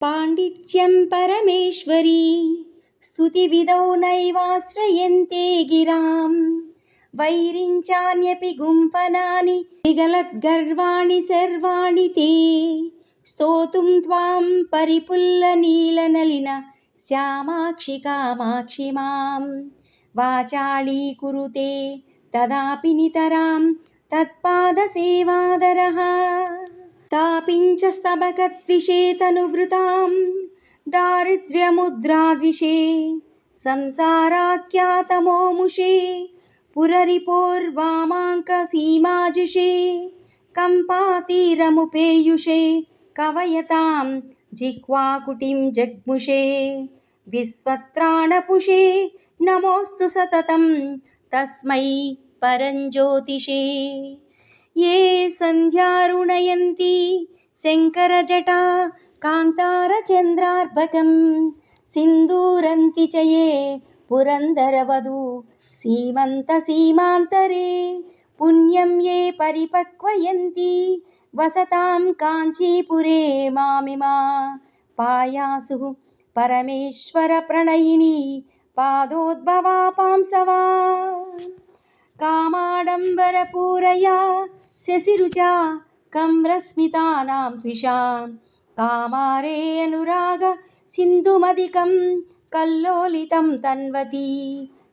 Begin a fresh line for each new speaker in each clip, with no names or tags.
पाण्डित्यं परमेश्वरी स्तुतिविदौ नैवाश्रयन्ते गिरां वैरिञ्चान्यपि गुम्फनानि विगलद्गर्वाणि सर्वाणि ते स्तोतुं त्वां परिपुल्लनीलनलिन श्यामाक्षि कामाक्षि मां वाचालीकुरुते तदापि नितरां तत्पादसेवादरः तापिञ्च स्तबकद्विषे तनुभृतां दारिद्र्यमुद्राद्विषे संसाराख्यातमोमुषे पुररिपोर्वामाङ्कसीमाजुषे कम्पातीरमुपेयुषे कवयतां जिह्वाकुटिं जग्मुषे विश्वत्राणपुषे नमोऽस्तु सततं तस्मै परञ्ज्योतिषे ये सन्ध्यारुणयन्ति शङ्करजटा कान्तारचन्द्रार्भकं सिन्दूरन्ति च ये पुरन्दरवधू सीमन्तसीमान्तरे पुण्यं ये परिपक्वयन्ति वसतां काञ्चीपुरे मामिमा पायासुः परमेश्वरप्रणयिनी पादोद्भवा पांसवा कामाडम्बरपूरया शशिरुचा कम्रस्मितानां त्विषां कामारे अनुराग सिन्धुमधिकं कल्लोलितं तन्वती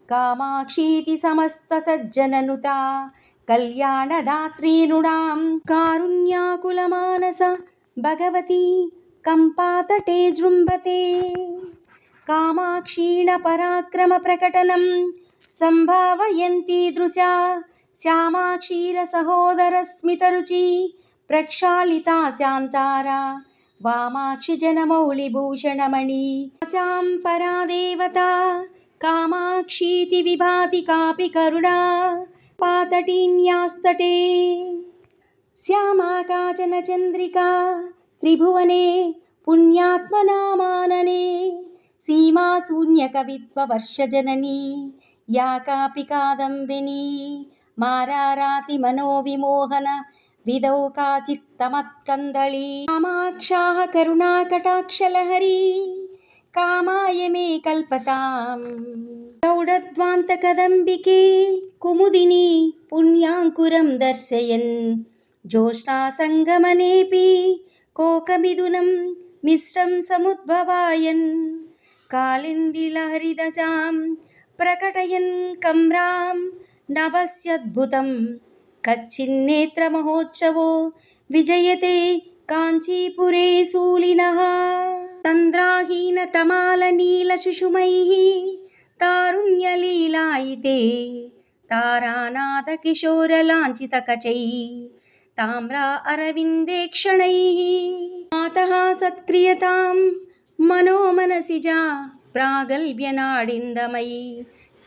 कामाक्षीति समस्तसज्जननुता कल्याणदात्री नृणां कारुण्याकुलमानस भगवती कम्पातटे जृम्भते कामाक्षीणपराक्रमप्रकटनं सम्भावयन्ती दृशा श्यामाक्षीरसहोदरस्मितरुचि प्रक्षालिता शान्तारा वामाक्षि जनमौलिभूषणमणि वाचां परा देवता कामाक्षीति विभाति कापि करुणा पातटीन्यास्तटे श्यामा काचन चन्द्रिका त्रिभुवने पुण्यात्मनामानने सीमाशून्यकवित्ववर्षजननी या कापि कादम्बिनी माराराति मनोविमोहन विदौ काचित्तमत्कन्दली कामाक्षाः करुणाकटाक्षलहरी कामाय मे कल्पताम् प्रौढध्वान्तकदम्बिके कुमुदिनी पुण्याङ्कुरं दर्शयन् ज्योत्स्नासङ्गमनेऽपि कोकमिथुनं मिश्रं समुद्भवायन् कालिन्दीलहरिदशां प्रकटयन् कम्रां नभस्यद्भुतं कच्चिन्नेत्रमहोत्सवो विजयते काञ्चीपुरे शूलिनः तन्द्राहीनतमालनीलशुषुमैः तारुण्यलीलायिते तारानाथकिशोरलाञ्छितकचैः ताम्रा अरविन्देक्षणैः मातः सत्क्रियतां मनोमनसिजा प्रागल्भ्यनाडिन्दमयी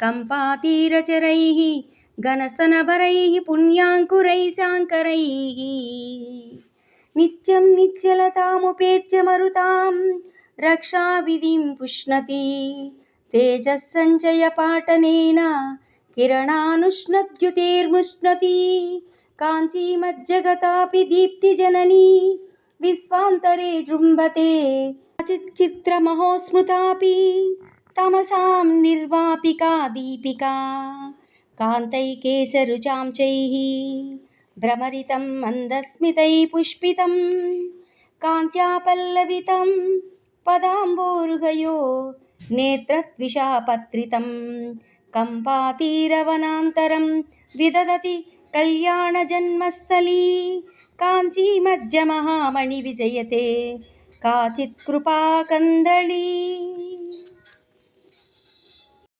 कम्पातीरचरैः घनस्तनभरैः पुण्याङ्कुरैः शाङ्करैः नित्यं निश्चलतामुपेत्य मरुतां रक्षाविधिं पुष्णति तेजस्सञ्चयपाटनेन किरणानुष्णद्युतेर्मुष्णति काञ्चीमज्जगतापि दीप्तिजननी विश्वान्तरे जृम्भते चित्रमहोस्मृतापि तमसां निर्वापिका दीपिका कान्तैकेशरुचां चैः भ्रमरितं मन्दस्मितैः पुष्पितं कान्त्या पल्लवितं पदाम्बोरुहयो नेत्रत्विषापत्रितं कम्पातीरवनान्तरं विदधति कल्याणजन्मस्थली काञ्चीमध्यमहामणि विजयते काचित् कृपाकन्दली।